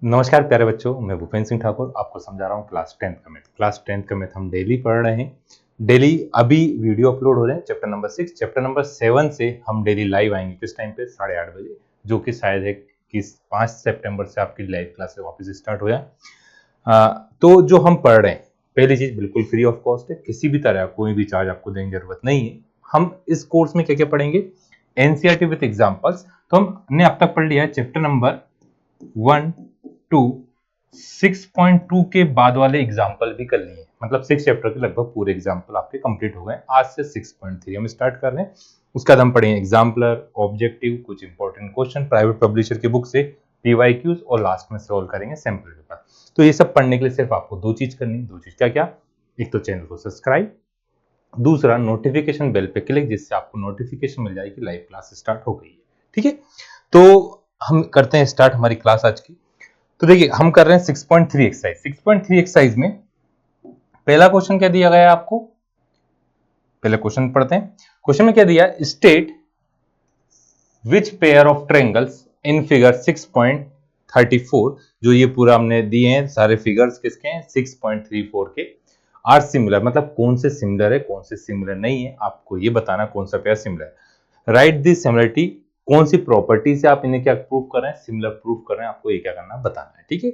नमस्कार प्यारे बच्चों, मैं भूपेंद्र सिंह ठाकुर आपको समझा रहा हूँ क्लास 10th का मैथ हम डेली पढ़ रहे हैं। डेली अभी वीडियो अपलोड हो रहे हैं चैप्टर नंबर 6, चैप्टर नंबर 7 से हम डेली लाइव आएंगे किस टाइम पे 8:30 बजे, जो कि शायद है कि 5 सितंबर से आपकी लाइव क्लासेस वापस स्टार्ट हो जाए। तो जो हम पढ़ रहे हैं, पहली चीज बिल्कुल फ्री ऑफ कॉस्ट है, किसी भी तरह कोई भी चार्ज आपको देने की जरूरत नहीं है। हम इस कोर्स में क्या क्या पढ़ेंगे, एनसीईआरटी विद एग्जाम्पल्स। तो हमने अब तक पढ़ लिया है चैप्टर नंबर 1 टू 6.2 के बाद वाले एग्जाम्पल भी कर लिए, मतलब 6 चैप्टर के लगभग पूरे एग्जाम्पल आपके कंप्लीट हो गए। आज से 6.3 हम स्टार्ट कर रहे हैं। उसके बाद हम पढ़ेंगे एग्जाम्पलर, ऑब्जेक्टिव, कुछ इंपॉर्टेंट क्वेश्चन प्राइवेट पब्लिशर की बुक से, पीवाईक्यूज, और लास्ट में सॉल्व करेंगे सैंपल पेपर। तो ये सब पढ़ने के लिए सिर्फ आपको दो चीज करनी है। दो चीज क्या क्या? एक तो चैनल को सब्सक्राइब, दूसरा नोटिफिकेशन बेल पे क्लिक, जिससे आपको नोटिफिकेशन मिल जाएगी लाइव क्लास स्टार्ट हो गई है। ठीक है, तो हम करते हैं स्टार्ट हमारी क्लास आज की। तो देखिए हम कर रहे हैं 6.3 एक्सरसाइज। 6.3 एक्सरसाइज में पहला क्वेश्चन क्या दिया गया है आपको, पहले क्वेश्चन पढ़ते हैं। क्वेश्चन में क्या दिया, state which pair of triangles in figure 6.34, जो ये पूरा हमने दिए हैं सारे फिगर्स किसके हैं, 6.34 के, आर सिमिलर, मतलब कौन से सिमिलर है कौन से सिमिलर नहीं है, आपको ये बताना कौन सा पेयर सिमिलर है। राइट दी सिमिलरिटी, कौन सी प्रॉपर्टी से आप इन्हें क्या प्रूव कर रहे हैं, सिमिलर प्रूव कर रहे हैं, आपको ये क्या करना बताना है। ठीक है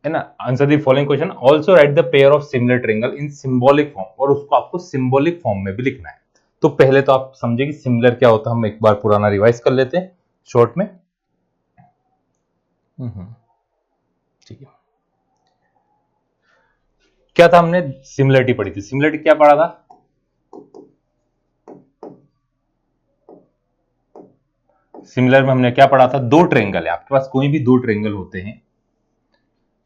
ना। Answer the following question, also right the pair of similar triangle in symbolic form, और उसको आपको सिंबॉलिक फॉर्म में भी लिखना है। तो पहले तो आप समझे कि सिमिलर क्या होता है, हम एक बार पुराना रिवाइज कर लेते हैं शॉर्ट में। ठीक है, क्या था, हमने सिमिलरिटी पढ़ी थी। सिमिलरिटी क्या पढ़ा था, सिमिलर में हमने क्या पढ़ा था, दो ट्रायंगल है आपके पास, कोई भी दो ट्रायंगल होते हैं,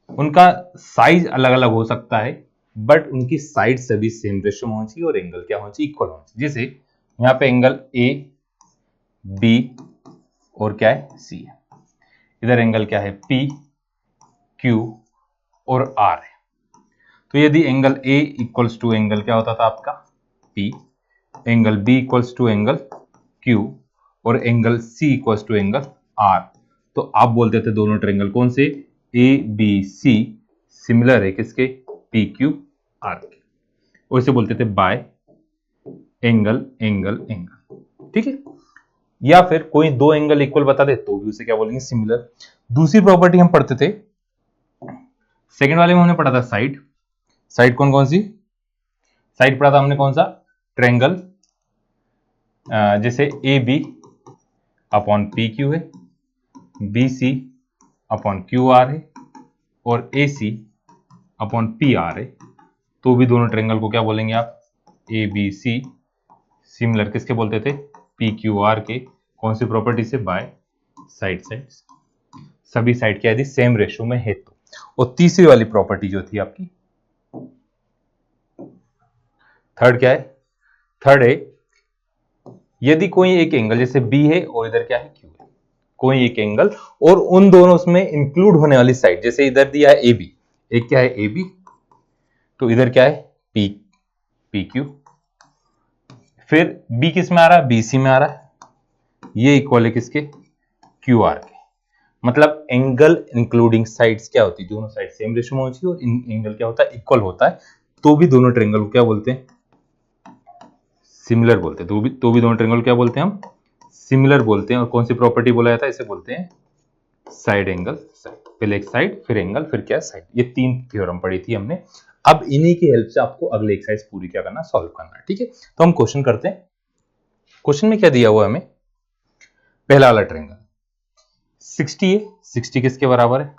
उनका साइज अलग अलग हो सकता है, बट उनकी साइड सभी सेम रेशियो में होनी चाहिए और एंगल क्या होना चाहिए, इक्वल होना चाहिए। जैसे यहाँ पे एंगल ए बी और क्या है सी है, इधर एंगल क्या है पी क्यू और आर है। तो यदि angle A equals to angle क्या होता था आपका P, angle B equals to angle Q, और angle C equals to angle R, तो आप बोलते थे दोनों ट्रायंगल कौन से, ए बी सी सिमिलर है किसके, पी क्यू आर के, और इसे बोलते थे बाय एंगल एंगल एंगल। ठीक है, या फिर कोई दो एंगल इक्वल बता दे तो भी उसे क्या बोलेंगे, सिमिलर। दूसरी प्रॉपर्टी हम पढ़ते थे सेकंड वाले में, हमने पढ़ा था साइड। साइड कौन कौन सी साइड पढ़ा था हमने, कौन सा, ट्रायंगल, जैसे A B upon P Q है, B C upon Q R है, और A C upon P R है, तो भी दोनों ट्रायंगल को क्या बोलेंगे आप, ए बी सी सिमिलर किसके बोलते थे, पी क्यू आर के, कौन सी प्रॉपर्टी से, बाय साइड साइड, सभी साइड क्या यदि सेम रेशियो में है तो। और तीसरी वाली प्रॉपर्टी जो थी आपकी, थर्ड क्या है, थर्ड है यदि कोई एक एंगल, जैसे बी है और इधर क्या है क्यू है, कोई एक एंगल और उन दोनों में इंक्लूड होने वाली साइड, जैसे इधर दिया है ए बी, एक क्या है ए बी, तो इधर क्या है पी पी क्यू, फिर बी किस में आ रहा है, बी सी में आ रहा है, ये इक्वल है किसके, क्यू आर के। मतलब एंगल इंक्लूडिंग साइड्स क्या होती है, दोनों साइड सेम रेशियो में होती है, और एंगल क्या होता है, इक्वल होता है, तो भी दोनों ट्रायंगल को क्या बोलते हैं, सिमिलर बोलते हैं। तो भी दोनों ट्रायंगल क्या बोलते हैं हम, सिमिलर बोलते हैं। और कौन सी प्रॉपर्टी बोला जाता है, इसे बोलते हैं साइड एंगल साइड, पहले एक साइड फिर एंगल फिर क्या साइड, ये तीन थ्योरम पढ़ी थी हमने। अब इन्हीं की हेल्प से आपको अगले एक्सरसाइज पूरी क्या करना, सॉल्व करना है। ठीक है, तो हम क्वेश्चन करते हैं। क्वेश्चन में क्या दिया हुआ है हमें, पहला वाला ट्रायंगल 60 है, 60 किसके बराबर है,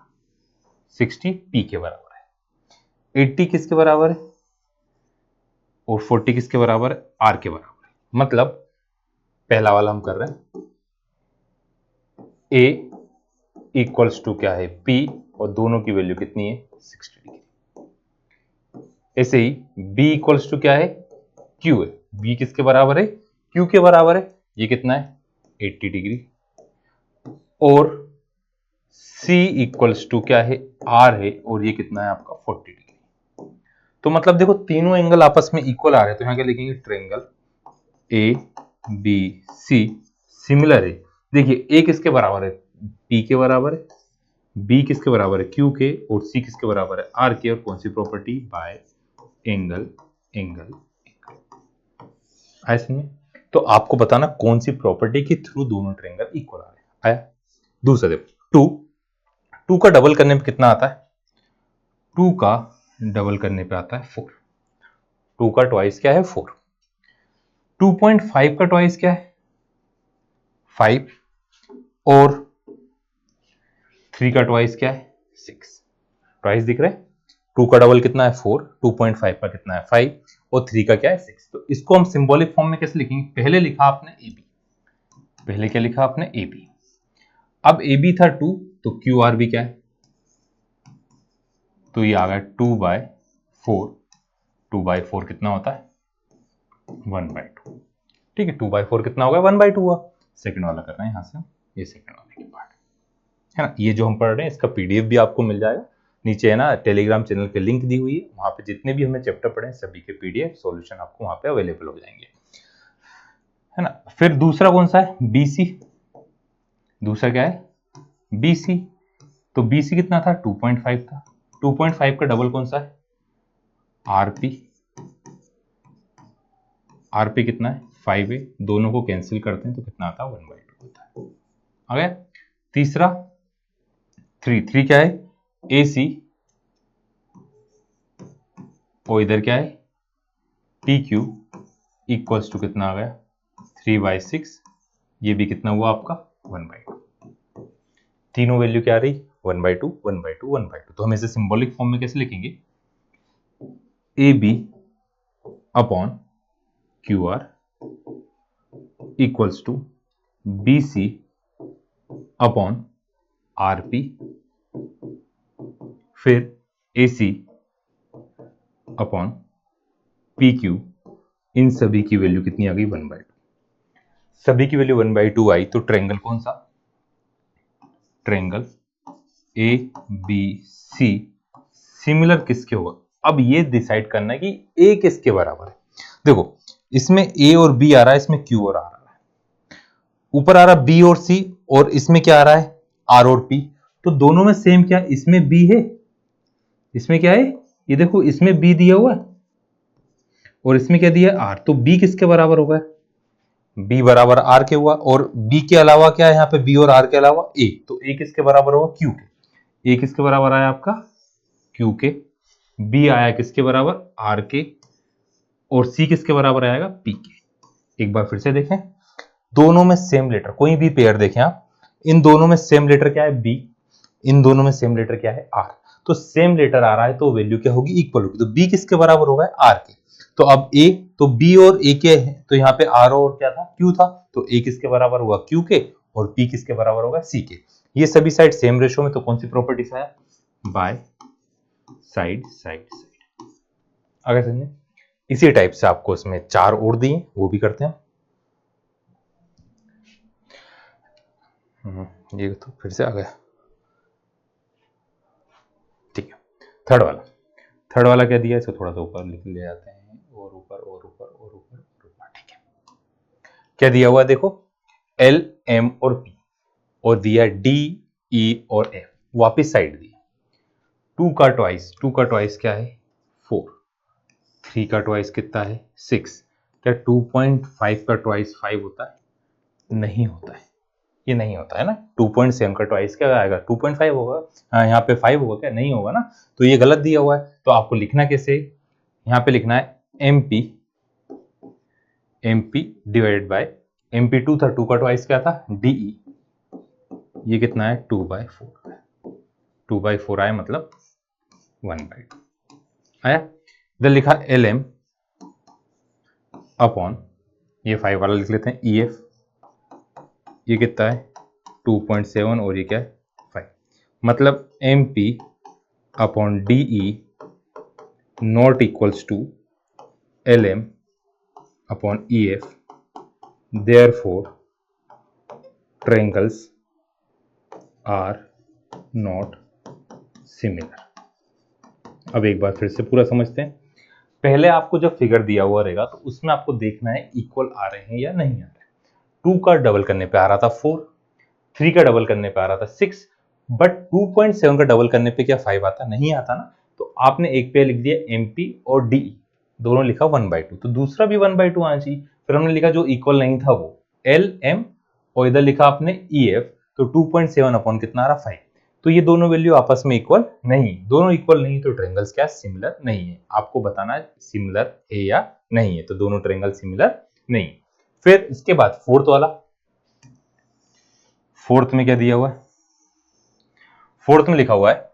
60 पी के बराबर है, 80 किसके बराबर है, और 40 किसके बराबर है, आर के बराबर है। मतलब पहला वाला हम कर रहे हैं, ए इक्वल्स टू क्या है पी, और दोनों की वैल्यू कितनी है 60 डिग्री। ऐसे ही बी इक्वल्स टू क्या है क्यू है, बी किसके बराबर है, क्यू के बराबर है, ये कितना है 80 डिग्री, और सी इक्वल्स टू क्या है आर है, और ये कितना है आपका 40 डिग्री। तो मतलब देखो तीनों एंगल आपस में इक्वल आ रहे हैं, तो यहां क्या लिखेंगे, triangle A B C similar है। देखिए ए किसके बराबर है, पी के बराबर है, बी किसके बराबर है, क्यू के, और सी किसके बराबर है, आर के, और कौन सी प्रॉपर्टी, बाय एंगल एंगल। आया समझ में? तो आपको बताना कौन सी प्रॉपर्टी के थ्रू दोनों ट्रायंगल इक्वल आ रहे हैं। आया? दूसरा देखो, 2 का डबल करने पे कितना आता है, 2 का डबल करने पे आता है 4। 2 का ट्वाइस क्या है, 4। 2.5 का ट्वाइस क्या है, 5, और 3 का ट्वाइस क्या है, 6। ट्वाइस दिख रहा है? 2 का डबल कितना है, 4, 2.5 का कितना है, 5, और 3 का क्या है, 6। तो इसको हम सिंबॉलिक फॉर्म में कैसे लिखेंगे, पहले लिखा आपने ए बी, पहले क्या लिखा आपने, ए बी। अब ए बी था 2, तो क्यू आर भी क्या है, तो ये आ गया 2/4। 2/4 कितना होता है, 1/2। ठीक है, 2/4 कितना होगा, 1/2 हुआ। सेकंड वाला करना है यहां से, ये सेकंड वाले के पार्ट है ना। ये जो हम पढ़ रहे हैं इसका पीडीएफ भी आपको मिल जाएगा नीचे, है ना, टेलीग्राम चैनल पे लिंक दी हुई है, वहां पे जितने भी हमने चैप्टर पढ़े हैं सभी के पीडीएफ सॉल्यूशन आपको वहां पे अवेलेबल हो जाएंगे, है ना। फिर दूसरा कौन सा है, बीसी। दूसरा क्या है, बीसी। तो बीसी कितना था, 2.5 था। 2.5 का डबल कौन सा है, आरपी। आरपी कितना है, 5 है। दोनों को कैंसिल करते हैं तो कितना आता है, 1/2 होता है। आ गया। तीसरा 3 क्या है, एसी, और इधर क्या है, पी क्यू, इक्वल्स टू कितना आ गया, 3/6। ये भी कितना हुआ आपका, 1/2। तीनों वैल्यू क्या आ रही, 1/2 1/2 1/2। तो हम इसे सिंबॉलिक फॉर्म में कैसे लिखेंगे, A B upon Q R equals to B C upon R P, फिर A C upon P Q. इन सभी की वैल्यू कितनी आ गई, 1/2। सभी की वैल्यू 1/2 आई, तो ट्रायंगल कौन सा, triangle A B C similar किसके होगा। अब ये डिसाइड करना है कि ए किसके बराबर है। देखो इसमें ए और बी आ रहा है, इसमें क्यू और आर आ रहा है, ऊपर आ रहा बी और सी, और इसमें क्या आ रहा है, आर और पी। तो दोनों में सेम क्या है, इसमें बी है, इसमें क्या है, ये देखो इसमें बी दिया हुआ है और इसमें क्या दिया है, आर। तो बी किसके बराबर होगा, बी बराबर आर के हुआ, और बी के अलावा क्या है यहाँ पे, बी और आर के अलावा ए। तो ए किसके बराबर होगा, क्यू के। ए किसके बराबर आया आपका, क्यू के। बी आया किसके बराबर, आर के, और सी किसके बराबर आएगा, पी के। एक बार फिर से देखें, दोनों में सेम लेटर, कोई भी पेयर देखें आप, इन दोनों में सेम लेटर क्या है, बी। इन दोनों में सेम लेटर क्या है, आर। तो सेम लेटर आ रहा है तो वैल्यू क्या होगी, इक्वल होगी। तो बी किसके बराबर होगा, आर के। तो अब ए, तो बी और ए के है, तो यहाँ पे आर और क्या था, क्यू था। तो ए किसके बराबर हुआ, क्यू के, और पी किसके बराबर होगा, सी के। ये सभी साइड सेम रेशो में, तो कौन सी प्रॉपर्टी से आया, बाय साइड साइड साइड। अगर समझे, इसी टाइप से आपको इसमें 4 और दिए, वो भी करते हैं। ये तो फिर से आ गया, ठीक है। थर्ड वाला क्या दिया है, इसको थोड़ा सा ऊपर लिख ले जाते हैं, और ऊपर और ऊपर और ऊपर और ऊपर, ठीक है। क्या दिया हुआ है देखो, एल एम और पी, और दिया डी ई और एफ, वापिस साइड दी। 2 का ट्वाइस क्या है, 4। 3 का ट्वाइस कितना है, 6। क्या 2.5 का ट्वाइस 5 होता है, नहीं होता है, ये नहीं होता है ना। 2.7 का ट्वाइस क्या आएगा, 2.5 होगा। हाँ, यहाँ पे 5 होगा क्या, नहीं होगा ना। तो ये गलत दिया हुआ है, तो आपको लिखना कैसे, यहाँ पे लिखना है एमपी डिवाइडेड बाय एमपी। 2 था, 2 का ट्वाइस क्या था, डीई। ये कितना है, 2/4 है। 2/4 आया मतलब 1/2 आया। इधर लिखा एल एम अपॉन, ये 5 वाला लिख लेते हैं, ई एफ। ये कितना है, 2.7, और ये क्या है, 5। मतलब M P upon D E not equals to L M upon E F. Therefore triangles are not similar. अब एक बार फिर से पूरा समझते हैं। पहले आपको जब फिगर दिया हुआ रहेगा तो उसमें आपको देखना है इक्वल आ रहे हैं या नहीं आ रहे हैं। 2 का डबल करने पे आ रहा था 4, 3 का डबल करने पे आ रहा था 6, बट 2.7 का डबल करने पे क्या 5 आता? नहीं आता ना। तो आपने एक पे लिख दिया MP और DE, दोनों लिखा 1/2, तो दूसरा भी 1/2 आना चाहिए। फिर हमने लिखा जो इक्वल नहीं था वो LM, और इधर लिखा आपने EF, तो 2.7 अपॉन कितना आ रहा? 5। तो ये दोनों वैल्यू आपस में इक्वल नहीं, दोनों इक्वल नहीं, तो ट्रायंगल्स क्या सिमिलर नहीं है। आपको बताना है सिमिलर है या नहीं है, तो दोनों ट्रायंगल सिमिलर नहीं। फिर इसके बाद फोर्थ वाला, फोर्थ में क्या दिया हुआ है? फोर्थ में लिखा हुआ है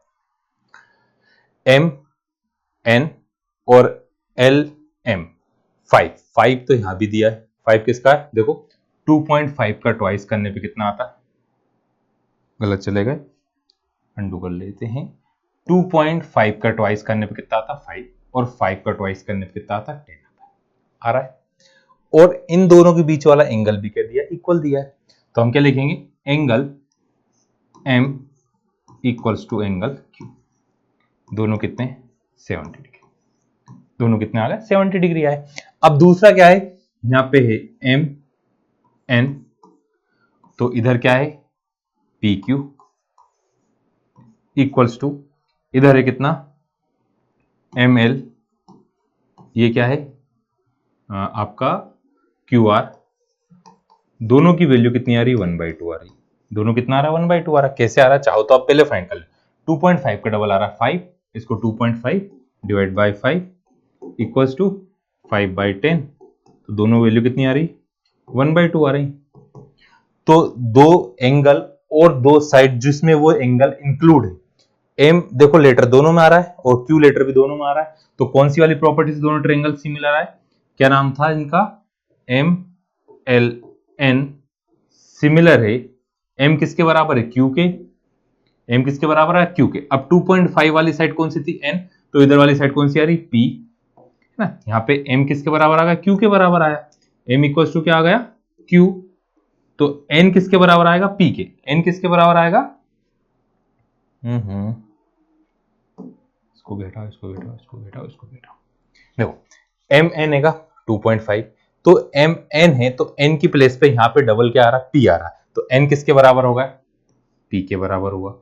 MN और LM 5 तो यहां भी दिया है। 5 किसका है? देखो 2.5 का ट्वाइस करने पे कितना आता है? गलत चले गए, अंडू कर लेते हैं। 2.5 का ट्वाइस करने पे कितना आता? 5, और 5 का ट्वाइस करने पे कितना आता? 10 आता है। आ रहा है? और इन दोनों के बीच वाला एंगल भी क्या दिया? इक्वल दिया है। तो हम क्या लिखेंगे? Angle M equals to angle Q, दोनों कितने? 70 डिग्री। दोनों कितने आ गए? 70 डिग्री आए। अब दूसरा क्या है? यहां पे है MN, तो इधर क्या है? PQ इक्वल्स टू, इधर है कितना? ML, ये क्या है? आपका QR। दोनों की वैल्यू कितनी आ रही? 1/2 आ रही। दोनों कितना आ रहा है? 1/2 आ रहा है। कैसे आ रहा है चाहो तो आप पहले फाइंड कर लो। 2.5 का डबल आ रहा है 5, इसको 2.5 डिवाइड बाई 5 इक्वल्स टू 5/10, तो दोनों वैल्यू कितनी आ रही? 1/2 आ रही। तो दो एंगल और दो साइड जिसमें वो एंगल इंक्लूड है, एम देखो लेटर दोनों में आ रहा है और क्यू लेटर भी दोनों में आ रहा है, तो कौन सी वाली प्रॉपर्टी से दोनों ट्रायंगल सिमिलर है? क्या नाम था इनका? एम एल एन सिमिलर है। एम किसके बराबर है? क्यू के। एम किसके बराबर है? क्यू के। अब 2.5 वाली साइड कौन सी थी? एन, तो इधर वाली साइड कौन सी आ रही? पी, है ना। यहाँ पे एम किसके बराबर आ गया? क्यू के बराबर आया। एम इक्वल टू क्या आ गया? क्यू। तो एन किसके बराबर आएगा? पी के। एन किसके बराबर आएगा? इसको बैठा, इसको बैठा, इसको बैठा, इसको बैठा। देखो एम एन है 2.5, तो एम एन है, तो एन की प्लेस पे यहां पे डबल क्या आ रहा है? पी आ रहा है। तो एन किसके बराबर होगा? पी के बराबर हुआ।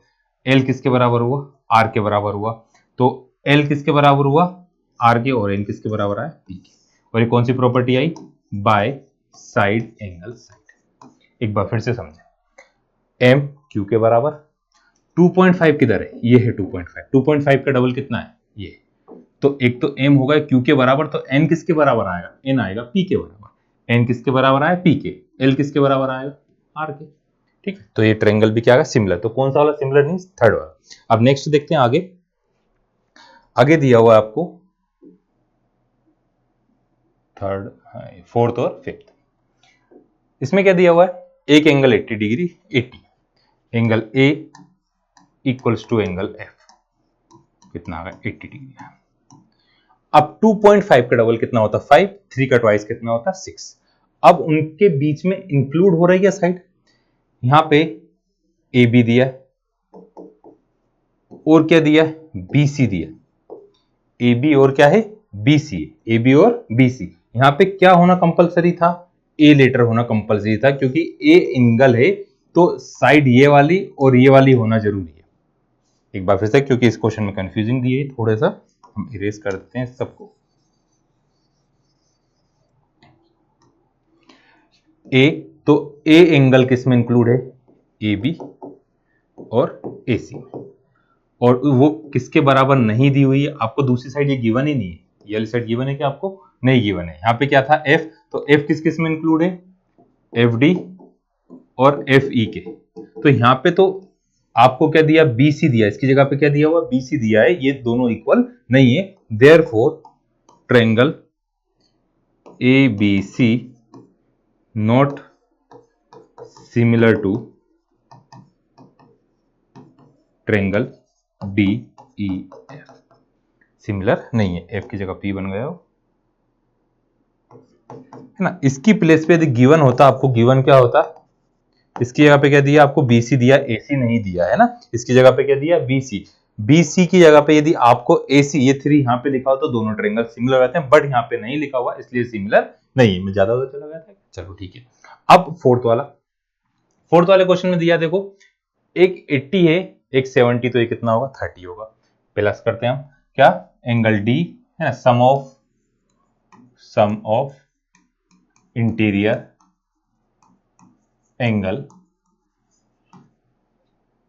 एल किसके बराबर हुआ? आर के बराबर हुआ। तो एल किसके बराबर हुआ? आर के, और एन किसके बराबर आया? पी के। और ये कौन सी प्रॉपर्टी आई? By side angle side. एक बार फिर से समझे, एम क्यू के बराबर, 2.5 किधर है? ये है 2.5। 2.5 का डबल कितना है? ये। तो एक तो m होगा q के बराबर, तो n किसके बराबर आएगा? n आएगा p के बराबर। n किसके बराबर आया? p के। l किसके बराबर आएगा? r के। ठीक है, तो ये ट्रायंगल भी क्या है? सिमिलर। तो कौन सा वाला सिमिलर? नहीं, थर्ड वाला। अब नेक्स्ट देखते हैं आगे। आगे दिया हुआ है आपको थर्ड, फोर्थ और फिफ्थ। इसमें क्या दिया हुआ है? एक angle 80 degree, 80 angle a equals to angle f, कितना आ गया? 80 डिग्री। अब 2.5 का डबल कितना होता है? 5। 3 का ट्वाइस कितना होता है? 6। अब उनके बीच में इंक्लूड हो रही है साइड, यहां पे ए बी दिया है और क्या दिया है? बी सी दिया। ए बी और क्या है? B C. ए बी और बी सी। यहां पे क्या होना कंपलसरी था? ए लेटर होना कंपलसरी था, क्योंकि ए एंगल है, तो साइड ये वाली और ये वाली होना जरूरी है। एक बार फिर से, क्योंकि इस क्वेश्चन में कंफ्यूजिंग दिए, थोड़ा सा हम इरेज कर देते हैं सबको। ए, तो ए एंगल किस में इंक्लूड है? ए बी और ए सी। और वो किसके बराबर नहीं दी हुई है आपको? दूसरी साइड ये गिवन ही नहीं है। ये वाली साइड गिवन है क्या आपको? नहीं गिवन है। यहाँ पे क्या था? एफ, तो एफ किस किस में इंक्लूड है? एफ डी और एफ ई के। तो यहाँ पे तो आपको क्या दिया? बी सी दिया, इसकी जगह पे क्या दिया हुआ? बी सी दिया है। ये दोनों इक्वल नहीं है, therefore triangle A B C not similar to triangle B E F. Similar नहीं है, एफ की जगह पी बन गया हो, है ना। इसकी प्लेस पे यदि गिवन होता, आपको गिवन क्या होता? इसकी जगह पे क्या दिया आपको? बीसी दिया, एसी नहीं दिया, है ना। इसकी जगह पे क्या दिया? बीसी। बीसी की जगह पे यदि आपको एसी, ये 3 यहाँ पे लिखा हो तो दोनों ट्रायंगल सिमिलर रहते हैं, बट यहाँ पे नहीं लिखा हुआ इसलिए सिमिलर नहीं है। मैं ज्यादा होता चला गया था, चलो ठीक है। अब फोर्थ वाला, फोर्थ वाले क्वेश्चन में दिया देखो, एक 80 है एक 70 तो ये कितना होगा 30 होगा। प्लस करते हैं हम क्या, एंगल डी है ना, sum of interior angle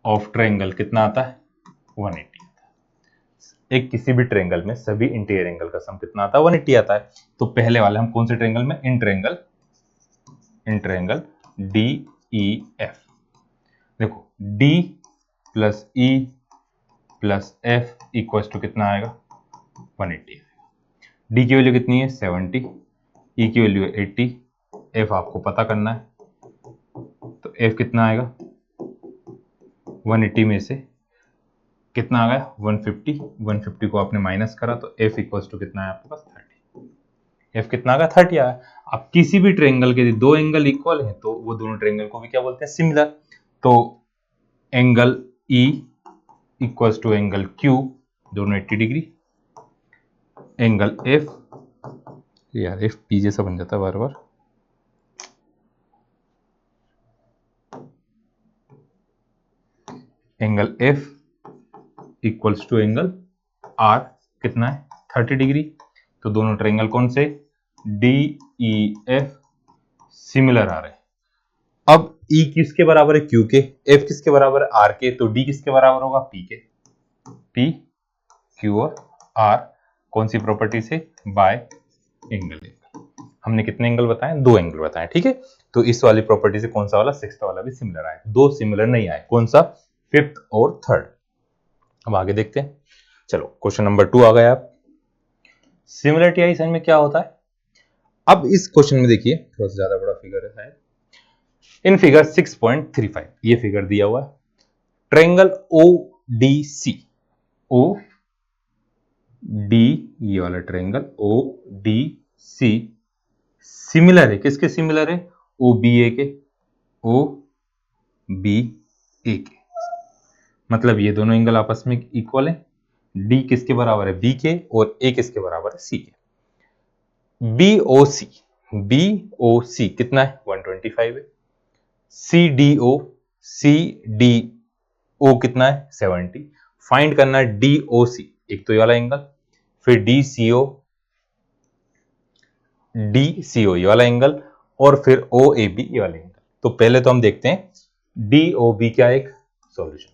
of triangle कितना आता है 180 आता है। एक किसी भी ट्रायंगल में सभी इंटीरियर एंगल का सम कितना आता है 180 आता है। तो पहले वाले हम कौन से ट्रायंगल में, in triangle D E F, देखो D plus E plus F equal to कितना आएगा 180 आएगा। डी की वैल्यू कितनी है 70, ई की वैल्यू है 80, एफ आपको पता करना है, तो एफ कितना आएगा 180 में से कितना आ गया 150, 150 को आपने माइनस करा तो एफ इक्वल टू कितना है आपके पास 30, एफ कितना आ गया 30 आया। अब किसी भी ट्रायंगल के दो एंगल इक्वल हैं तो वो दोनों ट्रायंगल को भी क्या बोलते हैं सिमिलर। तो angle E equal to angle Q दोनों 80 डिग्री, एंगल एफ, यार एफ पी जैसा बन जाता है बार बार, angle F equals to angle R कितना है 30 डिग्री। तो दोनों ट्रायंगल कौन से, डी ई एफ सिमिलर आ रहे हैं। अब E किसके बराबर है Q के, F किसके बराबर है R के, तो D किसके बराबर होगा P के। P Q और R कौन सी प्रॉपर्टी से, बाय एंगल। हमने कितने एंगल बताए, दो एंगल बताए, ठीक है। तो इस वाली प्रॉपर्टी से कौन सा वाला, सिक्स्थ वाला भी सिमिलर आया, दो सिमिलर नहीं आए, कौन सा, फिफ्थ और थर्ड। अब आगे देखते हैं, चलो क्वेश्चन नंबर 2 आ गया। आप सिमिलरिटी आई साइन में क्या होता है। अब इस क्वेश्चन में देखिए थोड़ा सा ज्यादा बड़ा फिगर है शायद, इन फिगर 6.35 ये फिगर दिया हुआ है, ट्रायंगल ODC, OD ये वाला ट्रायंगल ODC सिमिलर है, किसके सिमिलर है, OBA के, OBA के, मतलब ये दोनों एंगल आपस में इक्वल है। D किसके बराबर है B के, और A किसके बराबर है C के। BOC कितना है 125 है, CDO कितना है 70। फाइंड करना है DOC, एक तो ये वाला एंगल, फिर DCO ये वाला एंगल, और फिर OAB ये वाला एंगल। तो पहले तो हम देखते हैं DOB क्या एक सॉल्यूशन,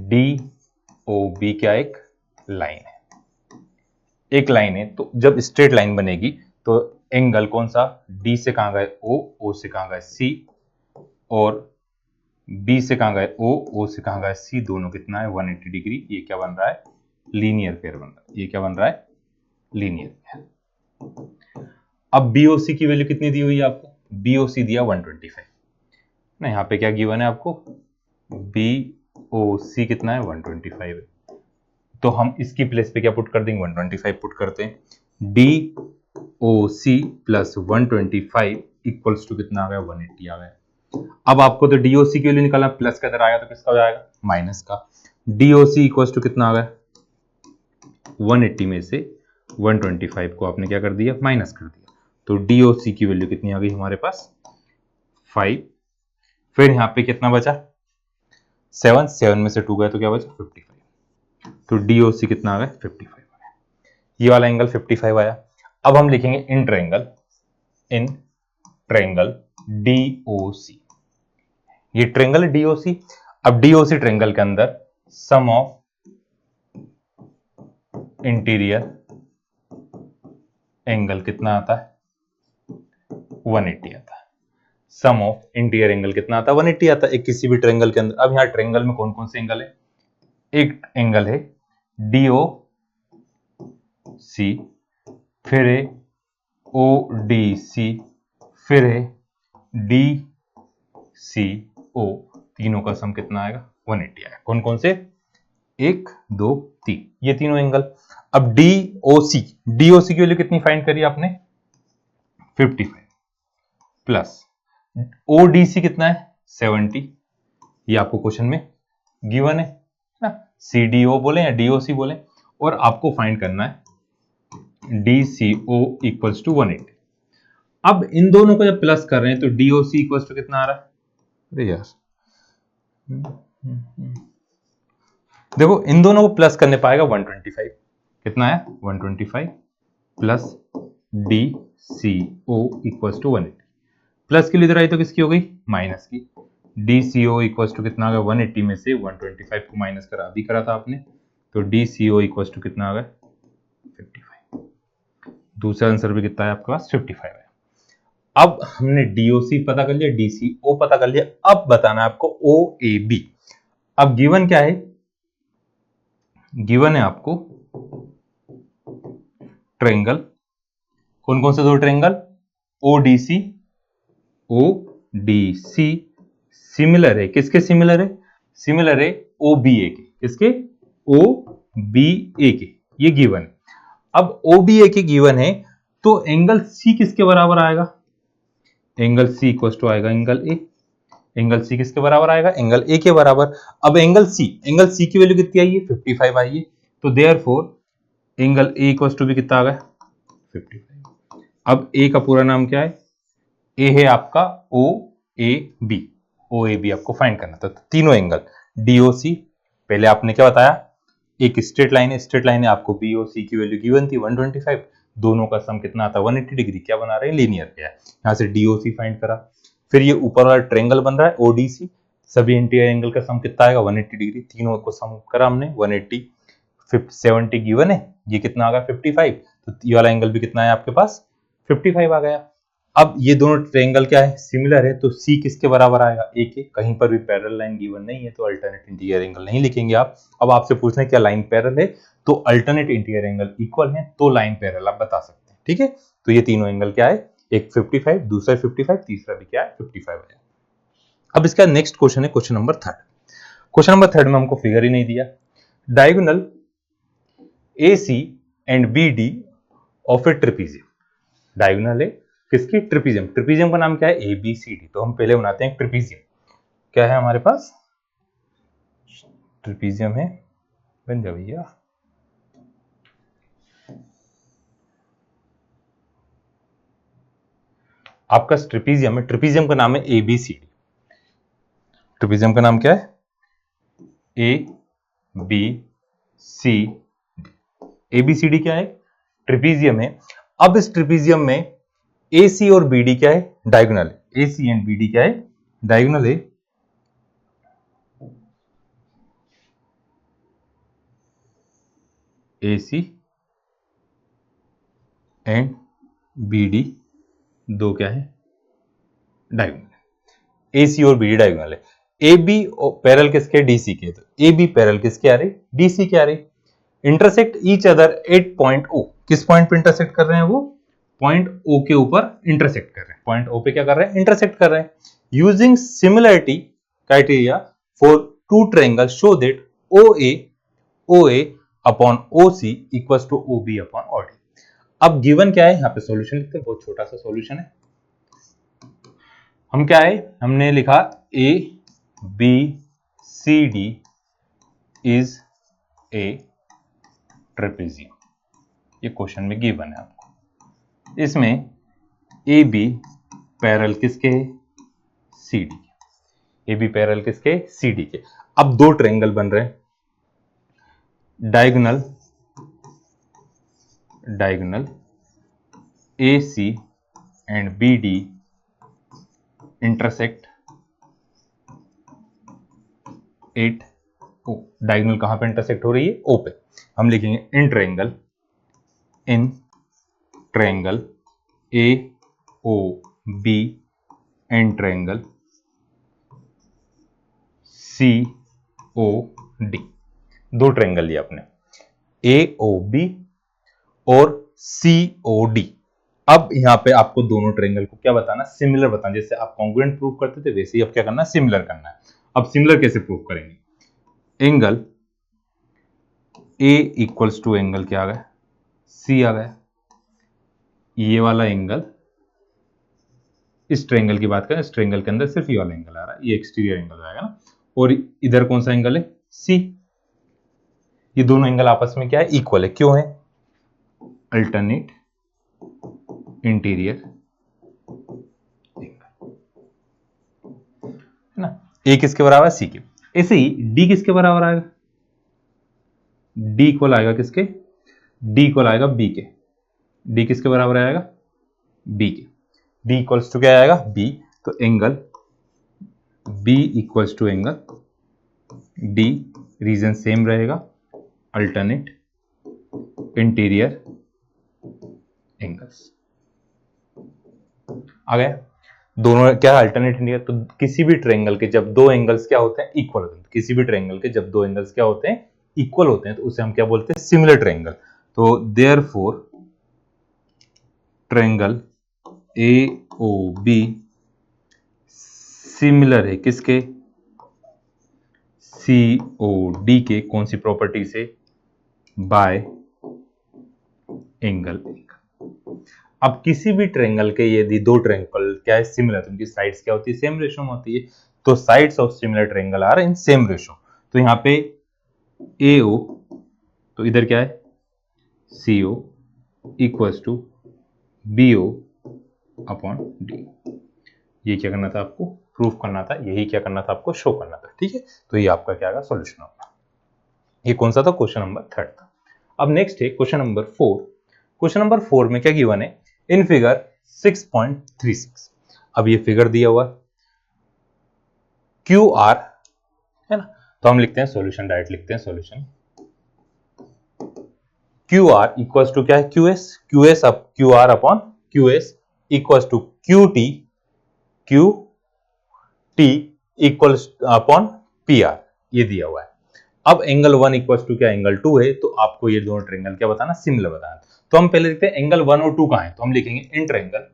DOB क्या एक लाइन है, एक लाइन है। तो जब स्ट्रेट लाइन बनेगी तो एंगल कौन सा, D से कहां गए O से कहां गए C, और B से कहां गए O से कहां गए C, दोनों कितना है 180 डिग्री। ये क्या बन रहा है, लीनियर पेयर बन रहा है। ये क्या बन रहा है, लीनियर पेयर। अब BOC की वैल्यू कितनी दी हुई है आपको, BOC दिया 125 ना, यहाँ पे क्या गिवन है आपको, BOC कितना है 125 है। तो हम इसकी प्लेस पे क्या पुट कर देंगे 125 पुट करते हैं, DOC प्लस 125 इक्वल्स टू कितना आ गया 180 आ गया। अब आपको तो DOC की वैल्यू निकालना, प्लस का इधर आएगा तो किसका हो जाएगा माइनस का। DOC इक्वल्स टू कितना आ गया 180 में से 125 को आपने क्या कर दिया माइनस कर दिया। तो DOC की वैल्यू कितनी आ गई हमारे पास 5, फिर यहां पे कितना बचा 7 में से 2 गए तो क्या बचा 55। तो DOC कितना आ गया 55 आया, ये वाला एंगल 55 आया। अब हम लिखेंगे इन ट्रायंगल DOC, ये ट्रायंगल DOC। अब DOC ट्रायंगल के अंदर सम ऑफ इंटीरियर एंगल कितना आता है 180 आता है। सम ऑफ इंटीरियर एंगल कितना आता है 180 आता है एक किसी भी ट्रायंगल के अंदर। अब यहां ट्रायंगल में कौन कौन से एंगल है, एक एंगल है DOC, फिर है ODC, फिर है DCO, तीनों का सम कितना आएगा 180 आएगा। कौन कौन से, 1 2 3, ये तीनों एंगल। अब DOC की वैल्यू कितनी फाइंड करी आपने 55 प्लस ODC कितना है 70, ये आपको क्वेश्चन में गिवन है ना, CDO बोले या DOC बोले, और आपको फाइंड करना है DCO इक्वल्स टू 180। अब इन दोनों को जब प्लस कर रहे हैं तो DOC इक्वल्स टू कितना आ रहा है, अरे यार देखो इन दोनों को प्लस करने पाएगा 125, कितना है 125 plus D C O equal to 180, plus की इधर आई तो किसकी हो गई माइनस की, D C O equal to कितना आ गया 180 में से 125 को माइनस करा, अभी करा था आपने, तो D C O equal to कितना आ गया 55, दूसरा आंसर भी कितना है आपके पास 55 है। अब हमने डीओसी पता कर लिया, डीसीओ पता कर लिया, अब बताना है आपको ओ ए बी। अब गिवन क्या है, गिवन है आपको ट्रायंगल, कौन कौन से दो ट्रायंगल, ओडीसी, ओडीसी सिमिलर है, किसके सिमिलर है, सिमिलर है ओबीए के, किसके ओबीए के, ये गिवन है। अब ओबीए के गिवन है तो एंगल सी किसके बराबर आएगा, एंगल सी इक्वल टू आएगा एंगल ए, एंगल सी किसके बराबर आएगा, एंगल ए के बराबर। अब एंगल सी की वैल्यू कितनी आई है 55 आई है, तो therefore angle A equal to भी कितना आ गया 55। अब ए का पूरा नाम क्या है, ए है आपका O A B, O A B आपको फाइंड करना था, तो तीनों एंगल डीओसी, पहले आपने क्या बताया एक स्ट्रेट लाइन है, स्ट्रेट लाइन है, आपको बीओसी की वैल्यू गिवन थी 125, दोनों का सम कितना आता है 180 डिग्री, क्या बना रहे हैं लीनियर पे है, यहाँ से डीओसी फाइंड करा, फिर ये ऊपर वाला ट्रायंगल बन रहा है ओडीसी, सभी इंटीरियर एंगल का सम कितना आएगा 180 डिग्री, तीनों को सम करा हमने 180, 70 गिवन है, ये कितना आ गया 55, तो ये वाला एंगल भी कितना है आपके पास 55 आ गया। अब ये दोनों ट्रायंगल क्या है सिमिलर है, तो सी किसके बराबर आएगा ए के, कहीं पर भी पैरेलल लाइन गिवन नहीं है तो अल्टरनेट इंटीरियर एंगल नहीं लिखेंगे आप। अब आपसे पूछना है क्या लाइन पैरेलल है, तो अल्टरनेट इंटीरियर एंगल इक्वल है तो लाइन पैरेलल आप बता सकते हैं, ठीक है। तो ये तीनों एंगल क्या है, एक 55, दूसरा 55, तीसरा भी क्या है 55 है। अब इसका नेक्स्ट क्वेश्चन है question number third. Question number third में हमको फिगर ही नहीं दिया, diagonal A C and B D of a trapezium, diagonal है किसकी ट्रिपीजियम, ट्रिपीजियम का नाम क्या है ए बी सी डी, तो हम पहले बनाते हैं ट्रिपीजियम, क्या है हमारे पास ट्रिपीजियम है, बन जाओ भैया, आपका ट्रिपीजियम है, ट्रिपीजियम का नाम है A B C D, trapezium का नाम क्या है A B C, A B C D क्या है ट्रिपीजियम है। अब इस ट्रिपीजियम में ए सी और बी डी क्या है डायगोनल है, ए सी एंड बी डी क्या है डायगोनल है, ए सी एंड बी डी दो क्या है डायगोनल है, ए सी और बी डी डायगोनल है, ए बी पैरेलल किसके डीसी के, तो ए बी पैरेलल किसके आ रही डीसी के आ रही, intersect each other at point O, किस पॉइंट पे इंटरसेक्ट कर रहे हैं वो पॉइंट ओ के ऊपर इंटरसेक्ट कर रहे हैं, पॉइंट ओ पे क्या कर रहे हैं इंटरसेक्ट कर रहे हैं, using similarity criteria for two triangle show that O A upon O C equals to O B upon O D. अब गिवन क्या है यहाँ पे सॉल्यूशन लिखते हैं, बहुत छोटा सा सॉल्यूशन है, हम क्या है हमने लिखा A B C D is a trapezium, ये क्वेश्चन में गिवन है आपको, इसमें ए बी पैरेलल किसके C D, A B parallel किसके सी डी के। अब दो ट्रायंगल बन रहे हैं, diagonal diagonal A C and B D intersect at O, diagonal कहां पे इंटरसेक्ट हो रही है ओ पे, हम लिखेंगे in triangle A O B and triangle C O D, दो ट्रायंगल लिया आपने ए ओ बी और सी ओ डी। अब यहां पे आपको दोनों ट्रायंगल को क्या बताना सिमिलर बताना, जैसे आप कॉन्ग्रुएंट प्रूव करते थे वैसे ही अब क्या करना सिमिलर करना है। अब सिमिलर कैसे प्रूव करेंगे, angle A equals to angle क्या आ गया सी आ गया, ये वाला एंगल इस ट्रायंगल की बात करें, इस ट्रायंगल के अंदर सिर्फ ये वाला एंगल आ रहा है, ये एक्सटीरियर एंगल आएगा ना, और इधर कौन सा एंगल है सी, ये दोनों एंगल आपस में क्या है इक्वल है, क्यों है अल्टरनेट इंटीरियर एंगल है ना, ए किसके बराबर सी के। ऐसे ही डी किसके बराबर आएगा, डी इक्वल आएगा किसके, डी इक्वल आएगा बी के। डी किसके बराबर आएगा, बी के। डी इक्वल्स टू क्या आएगा, बी। तो angle B equals to angle D, reason same रहेगा, अल्टरनेट इंटीरियर एंगल्स। आ गया, दोनों क्या अल्टरनेट इंटीरियर। तो किसी भी ट्रायंगल के जब दो एंगल्स क्या होते हैं, इक्वल होते हैं, किसी भी ट्रायंगल के जब दो एंगल्स क्या होते हैं, इक्वल होते हैं, तो उसे हम क्या बोलते हैं, सिमिलर ट्रायंगल। तो देयरफॉर ट्रायंगल AOB सिमिलर है किसके, COD के। कौन सी प्रॉपर्टी से, बाय एंगल। अब किसी भी ट्रायंगल के यदि दो ट्रायंगल क्या है, सिमिलर, तो उनकी साइड्स क्या होती है, सेम रेशियो में होती है। तो sides of similar triangle are in same ratio. तो यहां पे AO, तो इधर क्या है, CO equals to BO upon D। ये क्या करना था आपको, प्रूफ करना था, यही क्या करना था आपको, शो करना था। ठीक है, तो ये आपका क्या आएगा, सॉल्यूशन होगा। ये कौन सा था, क्वेश्चन नंबर 3 था। अब नेक्स्ट है क्वेश्चन नंबर 4। क्वेश्चन नंबर 4 में क्या गिवन है, इन फिगर 6.36। अब ये फिगर दिया हुआ QR है ना, तो हम लिखते हैं सॉल्यूशन, डायरेक्ट लिखते हैं सॉल्यूशन। QR इक्वल्स टू क्या है, QS up QR upon QS equals to QT equals upon PR, ये दिया हुआ है। अब एंगल 1 इक्वल्स टू क्या, एंगल 2 है, तो आपको ये दोनों ट्रायंगल क्या बताना, सिमिलर बताना। तो हम पहले देखते हैं एंगल 1 और 2 कहां है, तो हम लिखेंगे इन ट्रायंगल,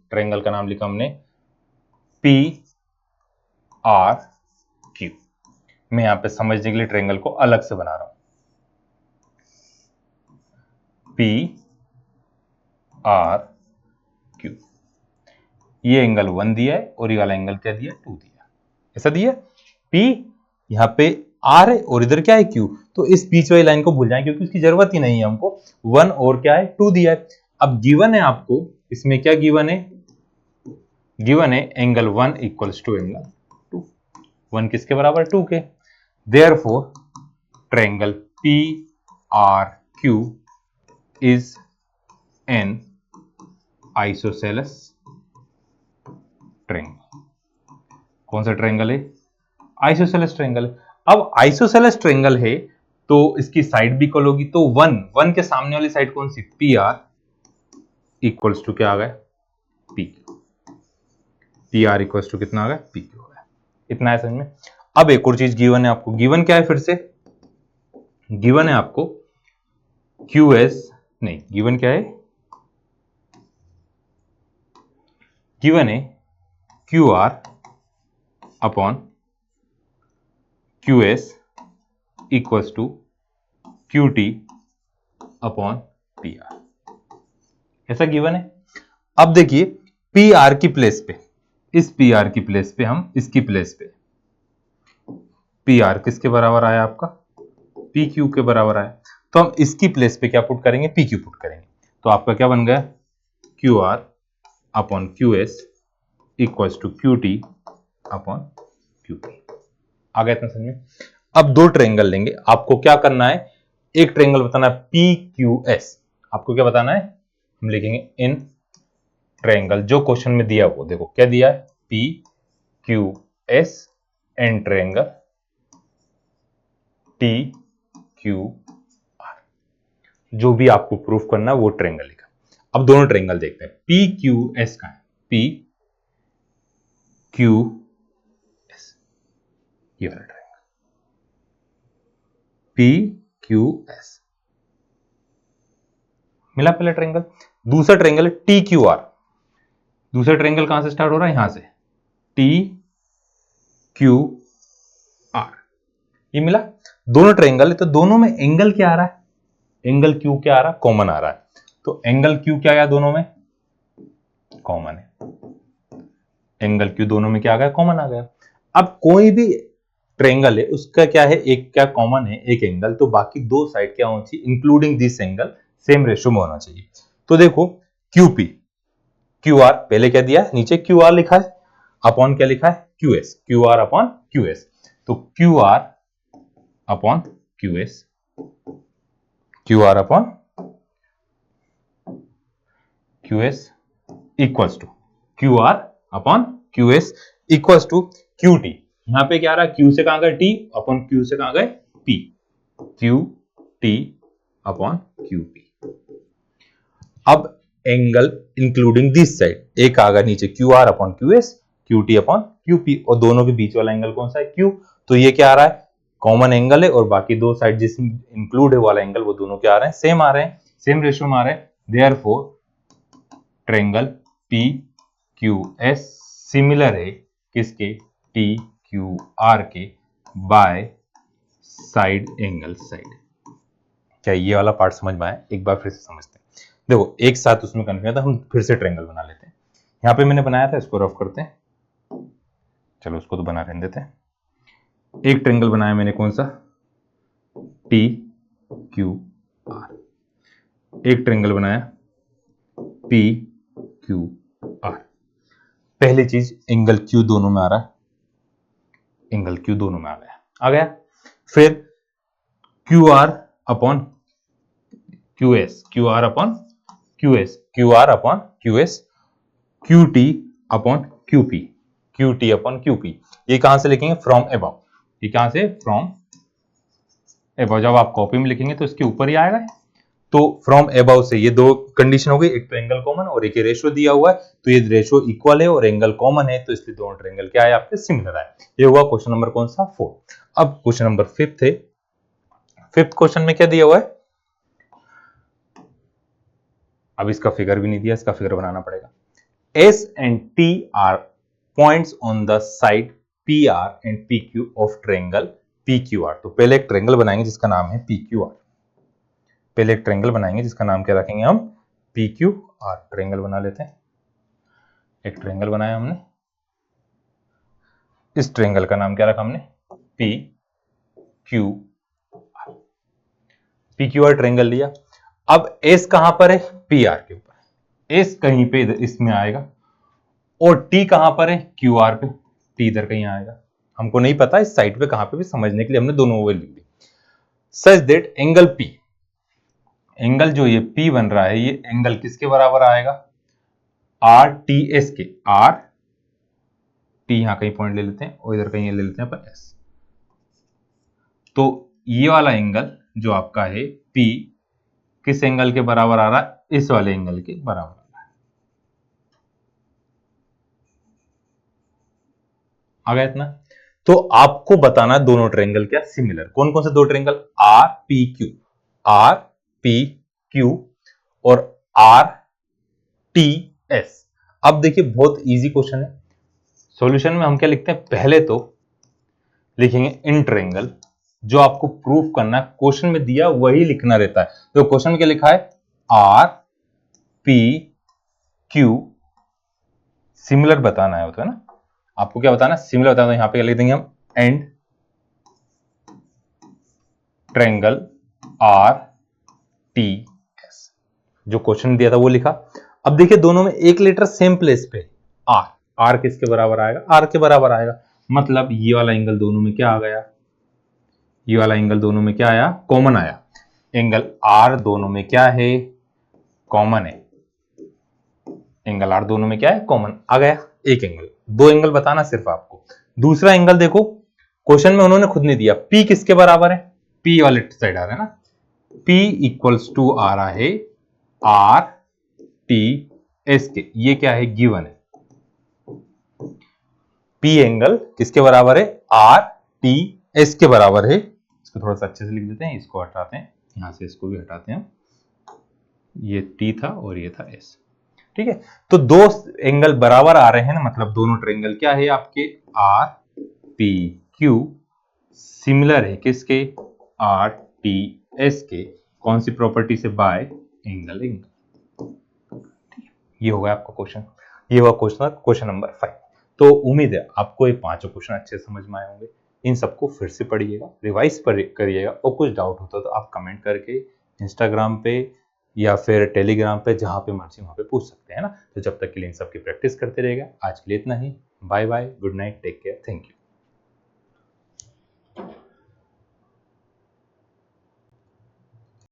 ट्रायंगल का नाम लिखा हमने PRQ। मैं यहां पे समझने के लिए ट्रायंगल को अलग से बना रहा हूं, PRQ। ये एंगल 1 दिया है और ये वाला एंगल क्या दिया, 2 दिया, ऐसा दिया। P यहां पे R है और इधर क्या है Q, तो इस बीच वाली लाइन को भूल जाएं क्योंकि उसकी जरूरत ही नहीं है हमको। 1 और क्या है, 2 दिया है। अब गिवन है आपको, इसमें क्या गिवन है, गिवन है एंगल 1 इक्वल्स टू एंगल 2। 1 किसके बराबर, 2 के। Therefore triangle PRQ is an isosceles triangle. कौन सा ट्रायंगल है, आइसोसेलेस ट्रायंगल। अब आइसोसेलेस ट्रायंगल है तो इसकी साइड भी इक्वल होगी, तो 1 के सामने वाली साइड कौन सी, PR इक्वल्स टू क्या आ गया, PQ। PR इक्वल्स टू कितना आ गया, PQ हो गया। इतना है समझ में। अब एक और चीज गिवन है आपको, गिवन क्या है, फिर से गिवन है आपको QS, नहीं गिवन क्या है, गिवन है QR upon QS equals to QT upon PR, ऐसा गिवन है। अब देखिए PR की प्लेस पे, इस PR की प्लेस पे हम इसकी प्लेस पे, PR किसके बराबर आया आपका, PQ के बराबर आया, तो हम इसकी प्लेस पे क्या पुट करेंगे, PQ पुट करेंगे। तो आपका क्या बन गया, QR upon QS equals to QT upon QP। आ गया इतना समझ में। अब दो ट्रायंगल लेंगे, आपको क्या करना है, एक ट्रायंगल बताना है PQS। आपको क्या बताना है, हम लिखेंगे इन ट्रायंगल, जो क्वेश्चन में दिया वो देखो क्या दिया है, PQS एंड ट्रायंगल TQR। जो भी आपको प्रूफ करना है वो ट्रायंगल लिखा। अब दोनों ट्रायंगल देखते हैं, PQS का है, PQS, ये वाला ट्रायंगल PQS मिला पहला ट्रायंगल। दूसरा ट्रायंगल TQR, दूसरा ट्रायंगल कहां से स्टार्ट हो रहा है, यहां से TQR, ये मिला। दोनों ट्रायंगल है तो दोनों में एंगल क्या आ रहा है, एंगल Q क्या आ रहा है, कॉमन आ रहा है। तो एंगल Q क्या आया, दोनों में कॉमन है, एंगल Q दोनों में क्या आ गया, कॉमन आ गया। अब कोई भी ट्रायंगल है उसका क्या है, एक क्या कॉमन है, एक एंगल, तो बाकी दो साइड क्या होनी चाहिए, including this angle same ratio में होना चाहिए। तो देखो QP QR पहले क्या दिया, नीचे QR लिखा है, अपॉन क्या लिखा है, QS, QR अपॉन QS। तो QR upon QS, QR upon QS equals to QR upon QS equals to QT। यहां पे क्या आ रहा है, Q से कहां गए T अपॉन Q से कहां गए P, QT अपॉन QP। अब एंगल इंक्लूडिंग दिस साइड, एक आ गया नीचे QR upon QS, QT upon QP, और दोनों के बीच वाला एंगल कौन सा है, Q। तो ये क्या आ रहा है, कॉमन एंगल है, और बाकी दो साइड जिसमें इंक्लूड है वाला एंगल वो दोनों क्या आ रहे हैं, सेम आ रहे हैं, सेम रेशियो में आ रहे हैं। देयरफॉर ट्रायंगल PQS सिमिलर है किसके, TQR के बाय साइड एंगल साइड। क्या ये वाला पार्ट समझ में आया, एक बार फिर से समझते हैं। देखो एक साथ उसमें कंफ्यूजन था, हम फिर से ट्रायंगल बना लेते हैं। यहाँ पे मैंने बनाया था, इसको रफ करते हैं, चलो उसको तो बना रहने देते हैं। एक ट्रायंगल बनाया मैंने, कौन सा, TQR। एक ट्रायंगल बनाया PQR। पहली चीज एंगल Q दोनों में आ रहा है, एंगल Q दोनों में आ गया। फिर QR upon QS, QR upon QS, QR upon QS, QT upon QP, QT upon QP। ये कहां से लिखेंगे, फ्रॉम अबव। ये कहां से, फ्रॉम अबव। जब आप कॉपी में लिखेंगे तो इसके ऊपर ही आएगा। तो फ्रॉम अबव से ये दो कंडीशन हो गई, एक तो एंगल कॉमन और एक रेशियो दिया हुआ है, तो ये रेशियो इक्वल है और एंगल कॉमन है, तो इसलिए दोनों ट्रायंगल क्या है आपके, सिमिलर है। ये हुआ क्वेश्चन नंबर कौन सा, 4। अब क्वेश्चन नंबर 5 है। 5th क्वेश्चन में क्या दिया हुआ है, अब इसका फिगर भी नहीं दिया, इसका फिगर बनाना पड़ेगा। S and T are points on the side PR and PQ of triangle PQR। तो पहले एक ट्रायंगल बनाएंगे जिसका नाम है PQR। पहले एक ट्रायंगल बनाएंगे जिसका नाम क्या रखेंगे हम, PQR। ट्रायंगल बना लेते हैं। एक ट्रायंगल बनाया हमने, इस ट्रायंगल का नाम क्या रखा हमने, PQR। PQR ट्रायंगल लिया। अब S कहां पर है, PR के ऊपर। S कहीं पे इसमें आएगा, और T कहां पर है, QR पे। T इधर कहीं आएगा, हमको नहीं पता इस साइड पे कहां पे भी, समझने के लिए हमने दोनों ओवल लिख दी। Such that angle P, angle जो ये P बन रहा है, ये एंगल किसके बराबर आएगा, RTS के। R T यहां कहीं पॉइंट ले लेते हैं, और इधर कहीं ले लेते हैं अपन S। तो ये वाला एंगल जो आपका है P किस एंगल के बराबर आ रहा है, इस वाले एंगल के बराबर आ रहा है। आ गया इतना। तो आपको बताना दोनों ट्रायंगल क्या सिमिलर, कौन कौन से दो ट्रायंगल, RPQ, RPQ और RTS। अब देखिए बहुत इजी क्वेश्चन है। सॉल्यूशन में हम क्या लिखते हैं, पहले तो लिखेंगे इन ट्रायंगल, जो आपको प्रूफ करना है, क्वेश्चन में दिया वही लिखना रहता है। तो क्वेश्चन में क्या लिखा है, RPQ सिमिलर बताना है, होता है ना, आपको क्या बताना, सिमिलर बताना है। यहां पे क्या लिख देंगे हम, एंड ट्रायंगल RTS। जो क्वेश्चन दिया था वो लिखा। अब देखिए दोनों में एक लेटर सेम प्लेस पे, R। R किसके बराबर आएगा, R के बराबर आएगा। मतलब ये वाला एंगल दोनों में क्या आ गया, ये वाला एंगल दोनों में क्या आया, कॉमन आया। एंगल R दोनों में क्या है, कॉमन है। एंगल R दोनों में क्या है, कॉमन आ गया। एक एंगल, दो एंगल बताना सिर्फ आपको। दूसरा एंगल देखो, क्वेश्चन में उन्होंने खुद नहीं दिया, P किसके बराबर है, P वाले साइड आ रहा है ना, P इक्वल्स टू आ रहा है RTS के। ये क्या है, गिवन है। P एंगल किसके बराबर है, RTS के बराबर है। इसको थोड़ा सा अच्छे से लिख देते हैं, इसको हटाते हैं, यहां से इसको भी हटाते हैं। ये T था और ये था S, ठीक है। तो दो एंगल बराबर आ रहे हैं ना, मतलब दोनों ट्रायंगल क्या है आपके, RPQ सिमिलर है किसके, RTS के। कौन सी प्रॉपर्टी से, बाय एंगल। ये होगा आपका क्वेश्चन, ये हुआ क्वेश्चन नंबर 5। तो उम्मीद है आपको ये पांचों क्वेश्चन अच्छे समझ में आए होंगे। इन सबको फिर से पढ़िएगा, रिवाइज करिएगा, और कुछ डाउट होता तो आप कमेंट करके इंस्टाग्राम पे या फिर टेलीग्राम पे, जहाँ पे मर्जी वहाँ पे पूछ सकते हैं ना। तो जब तक के लिए इन सब की प्रैक्टिस करते रहेगा। आज के लिए इतना ही। Bye bye, good night, take care, thank you.